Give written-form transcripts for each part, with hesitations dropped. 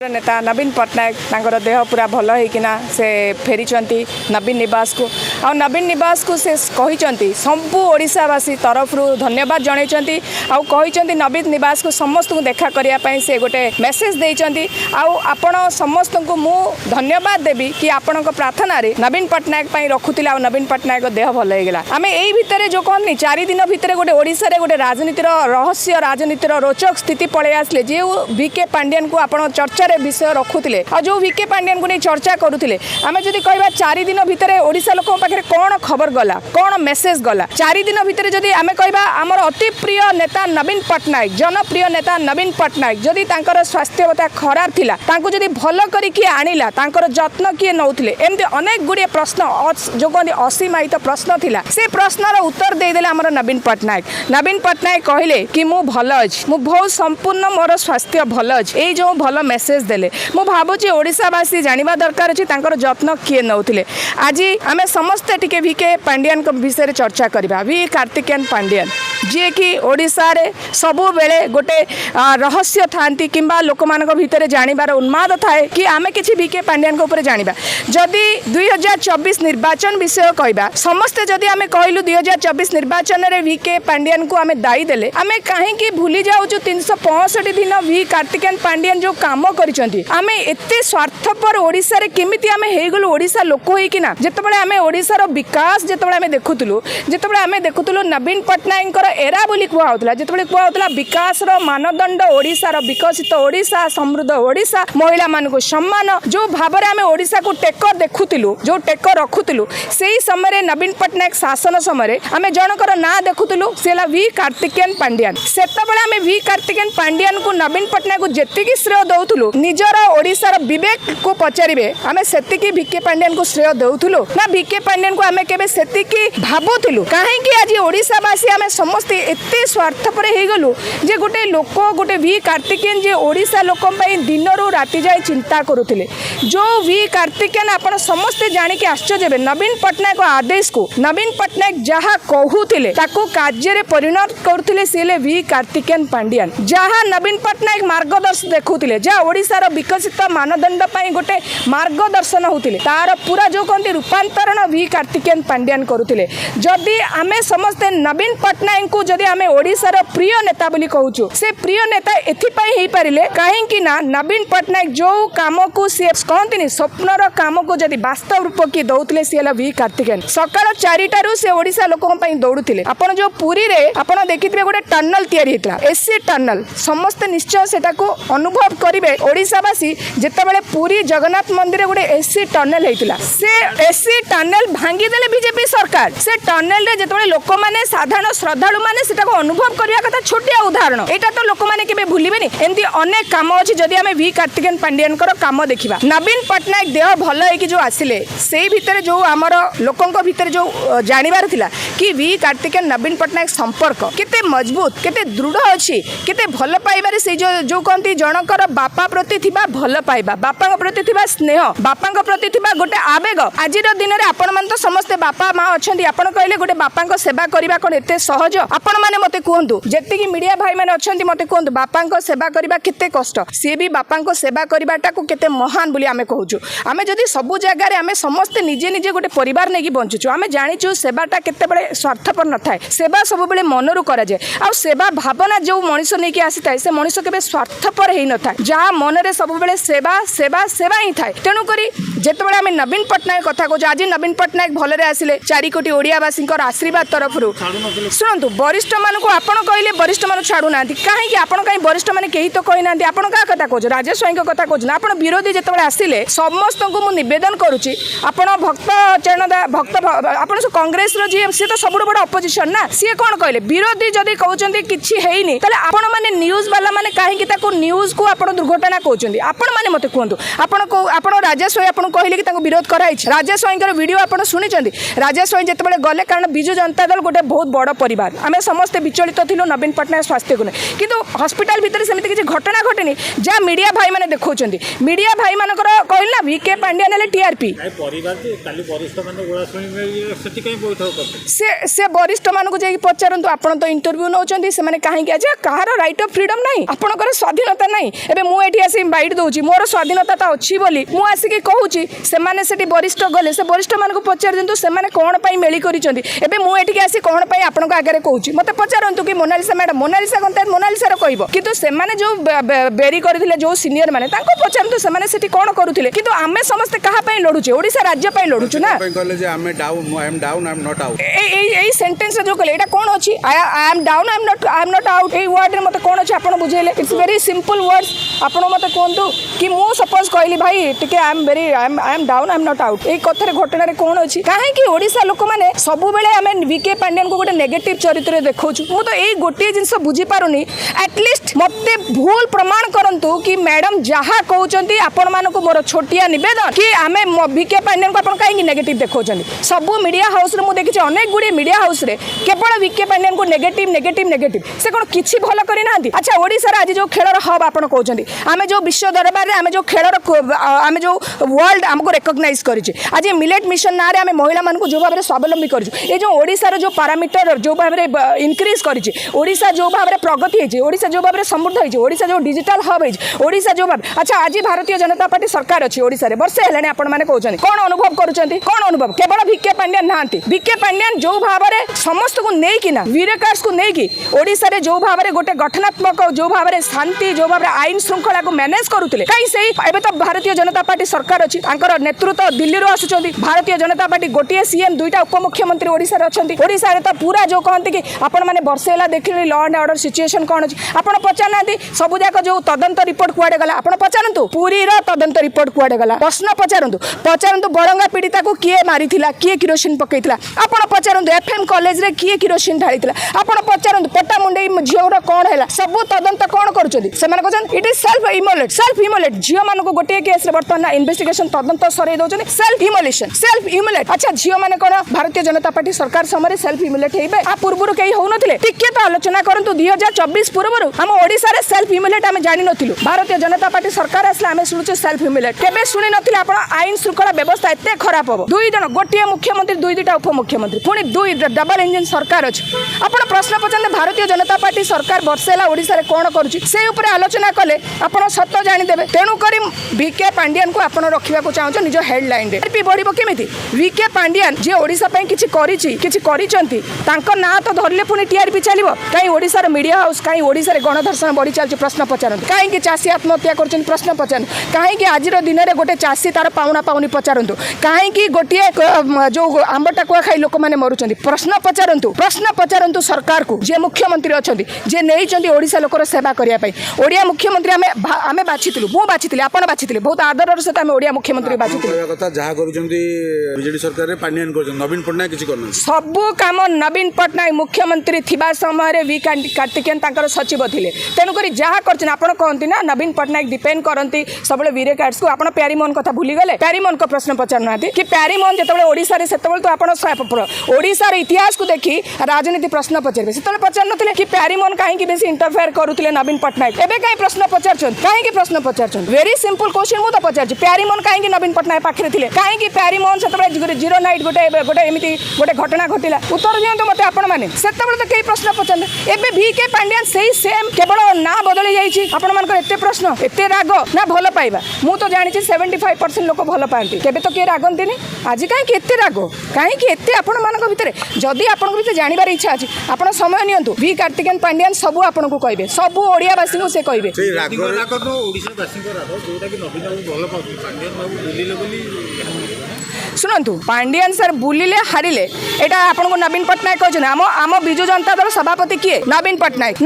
नेता नवीन पट्टनायक तांकर देह पूरा भल होना से फेरी नवीन निवास को आ नवीन निवास को से कहते सबू ओडावासी तरफ धन्यवाद जनइंट आती नवीन निवास को समस्त को देखा करने से गोटे मेसेज देती आपण समस्त को मु धन्यवाद देवी कि आपण प्रार्थना रे नवीन पट्टनायक रखुले आ नवीन पट्टनायक देह भल होगा आम यही भितर जो कहनी 4 दिन भितर गोटे ओडिशा गोटे राजनीतिर रहस्य राजनीतिर रोचक स्थिति पलि आसले जो वीके पांडियन को आप चर्चा विषय रखुले और जो वीके पांडियन को नहीं चर्चा करुले आम जब कह 4 दिन भितर ओडिशा लोक पाखे कौन खबर गला कौन मेसेज गला 4 दिन भितर जदि आम कह आमर अति प्रिय नेता नवीन पट्टनायक जनप्रिय नेता नवीन पट्टनायक जदि स्वास्थ्यवता खराब थिला तांको जदि भल करिके आनिला तांकर जत्न किए नौथिले एमती अनेक गुड़िए प्रश्न जो कहते असीमायित प्रश्न थिला से प्रश्नर उत्तर देदेले आमर नवीन पट्टनायक कहले कि मु भल अछि मु बहुत संपूर्ण मोर स्वास्थ्य भल अछि ए जो भल मेसेज देले मु भाबुची ओडिशावासी जानिबा दरकार अछि तांकर जत्न किए नौथिले आज आमे समस्त टिके वीके पांडियन विषय चर्चा करबा वी कार्तिकेयन पांडियन जी कि ओडिशा रे सबु बेले गोटे रहस्य थांती किंबा लोक मानक भितर जानिबार उन्माद थाए कि आमे किछि वीके पांडियन को ऊपर जानिबा जदि 2024 निर्वाचन विषय कहबा समस्त जदि आमे कहलु 2024 निर्वाचन रे वीके पांडियन को आमे दायी देले आमे काहे कि भूली जाउछु 365 दिन वी कार्तिकेयन पांडियन जो काम करिसंती आमे एते स्वार्थपर ओडिशा रे केमिति आमे हेगलु ओडिशा लोक होई किना जेतबेले आमे ओडिशा रो विकास जेतबेले आमे देखुतलु नवीन पट्टनायक एरा बोली कुआ होतला जेतबेले कुआ होतला विकास रो मानदंड ओडिशा रो विकसित ओडिशा समृद्ध ओडिशा महिला मान को सम्मान जो भाबरे आमे ओडिशा को टेकर देखुतिलु जो टेकर रखुतिलु सेही समय नवीन पट्टनायक शासन समय आमे जनकर ना देखुतिलु सेला वी कार्तिकेयन पांडियन सेतबेले आमे वी कार्तिकेयन पांडियन को नवीन पट्टनायक को जेतिकी श्रेय दउथुलु निजर ओडिशा रो विवेक को पचारिबे आमे सेतिकी वीके पांडियन को श्रेय दउथुलु ना वीके पांडियन को आमे केबे सेतिकी भाबुतिलु काहे कि आज ओडिशावासी आमे समस्त एते स्वार्थपर हे गलु जे गोटे लोक गोटे वी कार्तिकेयन जे ओडिशा लोक पई दिनरु राति जाय चिंता करुथिले जो वी कार्तिकेयन आपण समस्त जानि के आश्चर्य हेबे नवीन पट्टनायक आदेश को नवीन पट्टनायक जहा कहूथिले ताको कार्य रे परिणत करुथिले सेले वी कार्तिकेयन पांडियन जहा नवीन पट्टनायक मार्गदर्शन देखुथिले जा ओडिशा रो विकसित मानदंड पई गोटे मार्गदर्शन होथिले तार पूरा जो कहते रूपांतरण वी कार्तिकेयन पांडियन करुथिले जदि आमे समस्त नवीन पट्टनायक को जदि आमे ओडिशार प्रिय नेता बोली कहूछु से प्रिय नेता एथिपाई हेई पारिले काहेकि ना नवीन पट्टनायक जो काम को से कहंतिनी स्वप्नर काम को जदि वास्तव रूप की दउतले सेला वी कार्तिकेयन सकाळ 4टारू से ओडिशा लोकन पई दौड़ुथिले आपण जो पुरी रे आपण देखिथिबे गोटे टनल तयारी हेतला एसी टनल समस्त निश्चय सेटा को अनुभव करिवे ओडिशावासी जेतेबेले पुरी जगन्नाथ मंदिर गोटे एसी टनल हेतला से एसी टनल भांगी देले बीजेपी सरकार से टनल रे जेतेबेले लोक माने साधारण श्रद्धालु माने सेटा को अनुभव करिया कथा छोटिया उदाहरण एटा तो लोक माने केबे भूलिबेनी एंती अनेक काम अछि जदि आमे वी कार्तिकेयन पांडियन कर काम देखिबा नवीन पट्टनायक देह भल होई कि जो आसिले सेही भितर जो हमर लोकंक भितर जो जानिबार थिला कि वी कार्तिकेयन नवीन पट्टनायक संपर्क केते मजबूत केते दृढ़ अछि केते भल पाइबारे से जो कहंती जनकर बापा प्रति थिबा भल पाइबा बापा प्रति थिबा स्नेह बापा प्रति थिबा गोटे आवेग आजिर दिन रे आपण मान तो समस्त बापा माँ अछंती आपण कहले गोटे बापा सेवा करबा कोन एते सहज आपण माने मते कहंतु जेतिकी मीडिया भाई माने अछंती मते कहंतु बापा सेवा करबा केते कष्ट सी भी बापा सेवा करबाटा को केते महान बोली आमे कहूछु आमे जदि सबु जगह रे आमे समस्त निजे निजे गोटे परिवार नेकी बंचुछु आमे जानिछु सेवाटा केते बळे स्वार्थपर न थाए सेवा सब बेले मनरु करा जाय आ सेवा भावना जो मनुष्य नेकी आसीताय से मनुष्य केबे स्वार्थपर हेई न थाए जहा मन रे सब बेले सेवा सेवा सेवा ही थाए तेनु करी जेतेबेले आमे नवीन पट्टनायक कथा कहूछु आज नवीन पट्टनायक भलरे आसिले 4 कोटी ओडियावासी आशीर्वाद तरफ शुणु वरिष्ठ मान को आपण कहले वरिष्ठ मान छाड़ू ना कहीं आपण कहीं वरिष्ठ मान कहीं तो कही ना आपण क्या कथा कहूँ राजेश स्वाई कथा कहूँ आप विरोधी जिते आसिले समस्त को मुझेदन करुच्ची आपण भक्त चरण भक्त आप कांग्रेस सी तो सब बड़ अपोजिशन ना सी कौन कहले विरोधी जदि कहते किसी है आपण मैंने न्यूज वाला मैंने कहीं न्यूज को आप दुर्घटना कहते आपण मैंने मत कहतु आपण राजेश स्वाई आपको कहले कि विरोध कराई राजेश स्वाई वीडियो आप शुणी राजेश स्वाई जिते गले कारण बिजु जनता दल गोटे बहुत बड़ परिवार आम समस्ते विचलित थिलु नवीन पट्टनायक स्वास्थ्य को किंतु हॉस्पिटल भितर सेमती किसी घटना घटेनी जहाँ मीडिया भाई मैंने देखा मीडिया भाई मान कहल ना वीके पांडियन है टीआरपी से वरिष्ठ मान को जाकि पचारतु आपण तो इंटरव्यू नौकरी से कहीं आज कहार राइट ऑफ फ्रीडम ना आपंकर स्वाधीनता ना एवं मुझे आसी बाइट दौची मोर स्वाधीनता तो अच्छी बोली मु आसिक कहूँ से वरिष्ठ गले से वरिष्ठ मान पचार दिंतु से कौन पर मेली कर मुझे आसी कौन पर आपण आगे कहूँ मत पचारतु कि मोनालिसा मैडम मोनालिसा कौन मोनालिसा कह कि से जो बेरी करते जो सीनियर मैंने पचारतु से कौन करुले कि आम समस्ते क्या लड़ुचे ओडिशा राज्य लड़ुचु ना सेंटेंस जो कहले एटा कौन अच्छी I am down I am not out a word रे मते कौन अच्छी आपण बुझेले इट्स वेरी सिंपल वर्ड्स आपण मते कहतु कि मु सपोज कहली भाई टिके I am down I am not out a कथरे घटना रे कौन अच्छी काहे कि ओडिशा लोक माने सब बेले आमे वीके पांड्यान को गोटे नेगेटिव चरित्र देखौछु मु तो एई गोटे जिंस बुझी पारुनी एटलिस्ट मते भूल प्रमाण करंतु कि मैडम जहा कहउचंती आपण मानको मोर छोटिया निवेदन कि आमे वीके पांड्यान को आपण काहे नेगेटिव देखौचंती सब मीडिया हाउस रे मु देखि अनेक गुडी मीडिया हाउस रे केवल वीके पांड्यान को नेगेटिव नेगेटिव नेगेटिव से कोन किछि भल करि नांती अच्छा ओडिसा रे आज जो खेलर हब आपण कहउचंती आमे जो विश्व दरबार रे आमे जो खेलर आमे जो वर्ल्ड हमको रिकॉग्नाइज करिछि आज मिलेट मिशन ना रे आमे महिला मान को जो भाव स्वावलंबी करिछु ए जो ओडिसा रो जो पैरामीटर जो भाव इनक्रीज करिछि ओडिसा जो भाव प्रगति होइछि ओडिसा जो भाव समृद्ध होइछि ओडिसा जो डिजिटल हब होइछि ओडिसा जो भाव अच्छा आज भारतीय जनता पार्टी सरकार अछि ओडिसा रे वर्षे हेलाने आपण माने कहउछन कोन अनुभव करूछंती कोन अनुभव केवल वीके पांड्यान नांती वीके पांड्यान जो भाव समस्त को नहीं कि ना वीरेकार्स को नहीं कि ओडिसा रे जो भाव गोटे गठनात्मक जो भाव शांति जो भाव आईन श्रृंखला को मैनेज करुले कहीं से एबे तो भारतीय जनता पार्टी सरकार अच्छी नेतृत्व दिल्ली रू आसुचंती भारतीय जनता पार्टी गोटे सीएम दुईटा उपमुख्यमंत्री ओडिसा रे अछंती ओडिसा रे तो पूरा जो कहते कि आपण माने वर्षे होला देखिले लॉ एंड ऑर्डर सिचुएशन कोन अछि आपण पचारनांती सब जाक जो तदंत रिपोर्ट कुआडे गला आपण पचारंतु पूरी रो तदंत रिपोर्ट कुआडे गला प्रश्न पचारंतु बरंगा पीड़िता को किए मारिथिला किए किरोसिन पकैथिला आपण पचारंतु एफएम कॉलेज रे किए किरोसिन ढाळिथिला आपण पचारंतु पट्टामुंडई झियोर कोन हैला सब तदंत कोन करूचंती से माने कहन इट इज सेल्फ इमोलेट झियो मान को गोटे केस रे वर्तमान इन्वेस्टिगेशन तदंत सरै दोचंती सेल्फ इमोलेट अच्छा झियो माने कोन भारतीय जनता पार्टी सरकार समय सेल्फ इमोलेट हेबे आ पूर्वरु केही होउ नथिले टिके तो आलोचना करंतु 2024 पूर्वरु हम ओडिसा रे सेल्फ इमोलेट हम जानि नथिलु भारतीय जनता पार्टी सरकार आसला हम सुनुचे सेल्फ इमोलेट केबे सुनि नथिले आपण आईन श्रृंखला व्यवस्था एते खराब हो दुई जन गोटे मुख्यमंत्री दुई दुईटा उपमुख्यमंत्री पुणी दुई डबल इंजिन सरकार अछि आपण प्रश्न पचंदे भारतीय जनता पार्टी सरकार वर्षेला ओडिसा रे कोन करूची से ऊपर आलोचना कले आपण सत्य जानि देबे तेनु करी वीके पांड्यान को आपण रखिबा को चाहौ निज हेडलाइन रे पी बढिबो केमिति वीके पांड्यान जे ओडिसा पई किछि करिचंती तांको ना तो धरले पुणी टीआरपी चलिबो काई ओडिसा रे मीडिया हाउस काई ओडिसा रे गणधर्षण बढी चलछि प्रश्न पचारंतु काई कि चासी आत्महत्या करछन प्रश्न पचारंतु काई कि आजिर दिन रे गोटे चासी तार पाउना पाउनी पचारंतु काई कि गोटे जो आंबटा कुआ खाई लोक माने मरुचंती प्रश्न पचारंतु सरकार को जे मुख्यमंत्री अछंती जे नेइचंती ओडिसा लोकर सेवा करिया पई ओडिया मुख्यमंत्री आमे बाछितिलु मु बाछितिले आपण बाछितिले बहुत आदरर सहित आमे ओडिया मुख्यमंत्री बाछितिलु कथा जहा करूचंती बीजेडी सरकार रे पांड्यान करछन नवीन पटनायक किछि करन सब काम नवीन पटनायक मुख्यमंत्री थिबा समय रे वी कार्तिकेयन तांकर सचिव थिले तेनु करी जहा करछन आपण कहंती ना नवीन पटनायक डिपेंड करंती सबले वीरे कार्ड्स को आपण प्यारीमोहन कथा भूली गले प्यारीमोहन को प्रश्न पचारनाती कि प्यारीमोहन जेतबे ओडिसा रे सेतबे तो आपण ओडिसा रे इतिहास को देखि राजनीति प्रश्न पचारबे सेतबे पचार नथिले कि प्यारीमोहन काहे कि बेसी इंटरफेयर करूथिले नवीन पटनायक एबे काहे प्रश्न पचारछन काहे कि प्रश्न पचारछन वेरी सिंपल क्वेश्चन मु तो पचारछि प्यारीमोहन काहे कि नवीन पटनायक पाखरे थिले काहे कि प्यारीमोहन सेतबे जीरो नाइट गोटे एमिति गोटे घटना घटिला उत्तर दियंतु मते आपण माने सेतबे तो केही प्रश्न पचारले एबे वीके पांड्यान सेही सेम केवल ना बदली जाईछि आपण मानकर एते प्रश्न एते राग ना भलो पाइबा मु तो जानिछि 75% लोक भलो पांती केबे तो के रागंतिनी आज काहे कि एते राग काहे कि एते आपण मानक भितरे जदी आपण भितरे जानिबार इच्छा अछि आपण समय नियंतु वी कार्तिकेयन पांड्यान सब आपण को कहबे सब ओडिया वासी को से कहबे से राग तो ओडिसा वासी को राग जोटा कि नवीन बाबू भलो पाउथि पांड्यान बाबू बुलिले बोली शुणु पांड्यान सर बुलिले हारिले एटा आपण को नवीन पटनायक कहछन आम बिजु जनता दल सभापति किए नवीन पटनायक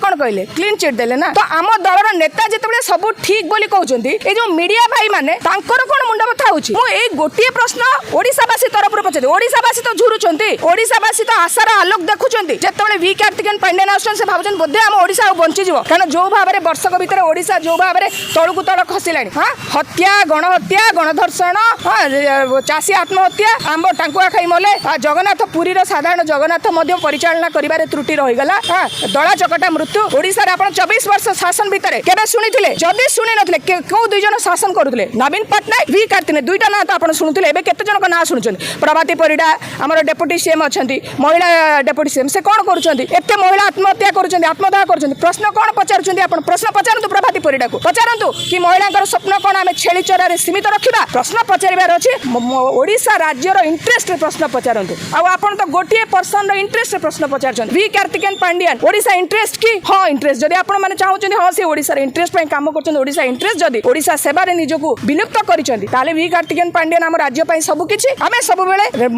कोन कहले क्लीन चिट देले ना तो आम दलर नेता जेतबे सब ठीक बोली कहउचंती ए जो मीडिया भाई माने तांकर कोन मुंडा बथा होची मु ए गोटिए प्रश्न ओडिसावासी तरफ रे पछे ओडिसावासी तो झुरुचंती ओडिसावासी तो आशार आलोक देखुचंती जेतबे वी कार्तिकेयन पांड्यान आछन से भाबुचन बोधे आम ओडिसा बंची जीवो कारण जो भाबरे वर्षक भीतर ओडिसा जो भाबरे तळकु तळ खसिलानी हां हत्या गणधर्षण चाषी आत्महत्या आंब टांकुआ खाई मले जगन्नाथ पुरी साधारण जगन्नाथ परिचालना करिबारे त्रुटि रहीगला दला चकटा मृत्यु ओडिसा रे आपण 24 वर्ष शासन भितर केबे सुनिथिले जदी सुनि नथिले को दुई जन शासन करुथिले नवीन पटनायक वी कार्तिकेयन दुईटा ना तो आपण सुनुथिले एबे केते जन का ना सुनुछन प्रभाती परिडा हमर डेप्यूटी सीएम अछंती महिला डेप्यूटी सीएम से कोन करूछंती एते महिला आत्महत्या करूछंती आत्मदाह करूछंती प्रश्न कोन पचारुछंती आपण प्रश्न पचारतु प्रभाती परिडा को पचारतु कि महिला स्वप्न कौन आम छेली चरारे सीमित रखा प्रश्न पचार अच्छे ओडिशा राज्यर इंटरेस्ट प्रश्न पचारतु आपन तो गोटे पर्सन इंटरेस्ट प्रश्न पचार वी कार्तिकेयन पांडियान ओडिशा इंटरेस्ट कि हाँ इंटरेस्ट जदि आपण मैंने चाहते हाँ सी ओडिशा इंटरेस्ट काम कर इंटरेस्ट जदि ओडिशा सेवारे निजको विलुप्त कर वी कार्तिकेयन पांडियान आम राज्य सब किसी आम सब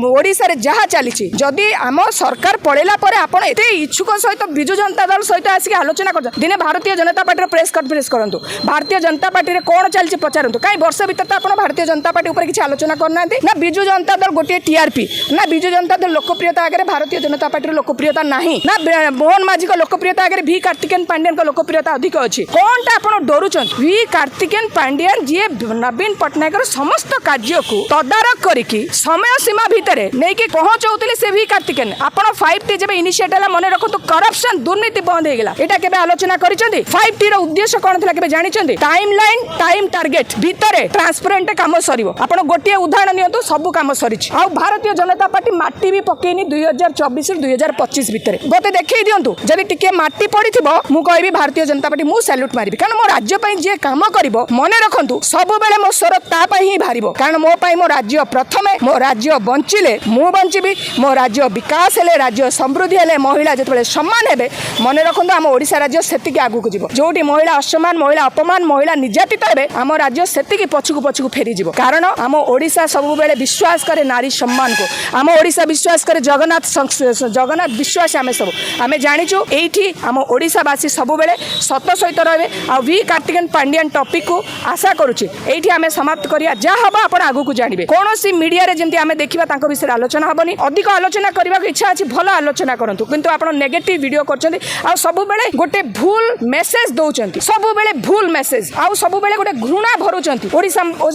ओडिशा जहाँ चली जदि आम सरकार पड़ेला आपण एत इच्छुक सहित विजु जनता दल सहित आसिक आलोचना कर दिने Bharatiya Janata party press conference करूँ भारतीय जनता पार्टी कौन चलती पचारतु कहीं वर्ष भर तो आप भारतीय जनता पार्टी उपर किसी आलोचना करना ना विजु जनता दल गोटे टीआरपी ना विजु जनता दल लोकप्रियता आगे भारतीय जनता पार्टी लोकप्रियता नहीं ना मोहन माझी लोकप्रियता आगे वी कार्तिकेयन पांडियान लोकप्रियता अधिक अच्छी कौन टा आप डरुंच वी कार्तिकेयन पांडियान जी नवीन पट्टनायक समस्त कार्य को तदारख करके समय सीमा भितर नहीं कि पहुंचाऊले से वी कार्तिकेयन आपड़ 5T जब इनिशिएट है मन रखु करप्शन दुर्नीति बंद हो गला यहाँ के आलोचना कर 5T रो उद्देश्य कौन था के जानते टाइम लाइन टाइम टार्गेट भितर ट्रांसपेरेंट काम सर आप गोटे उदाहरण नियंतु सब काम सरी भारतीय जनता पार्टी माटी भी पकईनी 2024 2025 भितर गोटे देखई दिंतु जब टिके माटी पड़ी मु कहि भारतीय जनता पार्टी मु सैल्यूट मारिबी कारण मो राज्य जी काम कर मन रखु सब बेले मो स्वर तापाई ही बाहर कारण मो पाई मो राज्य प्रथमे मो राज्य बंचिले मु बंचीबी मो राज्य विकास हेले राज्य समृद्धि हेले महिला जिते सम्मान हेबे मन रखु आम ओडिशा राज्य सेतिकी आगु जीव जोटी महिला असमान महिला अपमान महिला निर्यातित हेबे आम राज्य सेतिकी पछकु फेरी जीव कारण आम ओडिशा सब बेले विश्वास करे नारी सम्मान को आम ओडिशा विश्वास करे जगन्नाथ विश्वास आम सब आम जाचु ये आम ओडिशावासी सब बेले सत सहित रे आ वी कार्तिकेयन पांडियान टॉपिक को आशा करुचे ये आम समाप्त करिया जहाँ हम आप आगू जानवे कौन सी मीडिया रे जमी आम देखा विषय आलोचना हेनी अधिक आलोचना करने को इच्छा अच्छी भल आलोचना करूँ किंतु आप नेगेटिव वीडियो कर सब बेले गोटे भूल मेसेज दौरान सब बेले भूल मेसेज आउ सब बेले गोटे घृणा भरुंट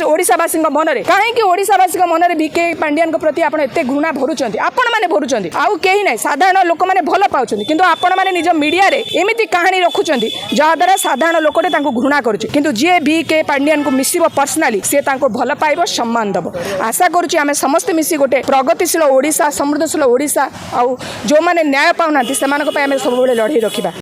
ओडिशावासी मन में कहीं ओडिशावासी मन में वीके पांडियान प्रति आप एत घृणा भरुंट आपण मैंने भरुंट आउ कहीं ना साधारण लोक मैंने भल पाँच किंतु आपण मैंने निज मीडिया रे एमती कहानी रखुंट जहाद्वारा साधारण लोकटे घृणा करुच्चे किंतु जी वीके पांडियान को मिसिबो पर्सनाली सी भल पाइब सम्मान दब आशा करुच्चे आम समस्त मिसी गोटे प्रगतिशील ओडिशा समृद्धशील ओडिशा आउ जो मैंने न्याय पाऊना से सब लड़े रखा।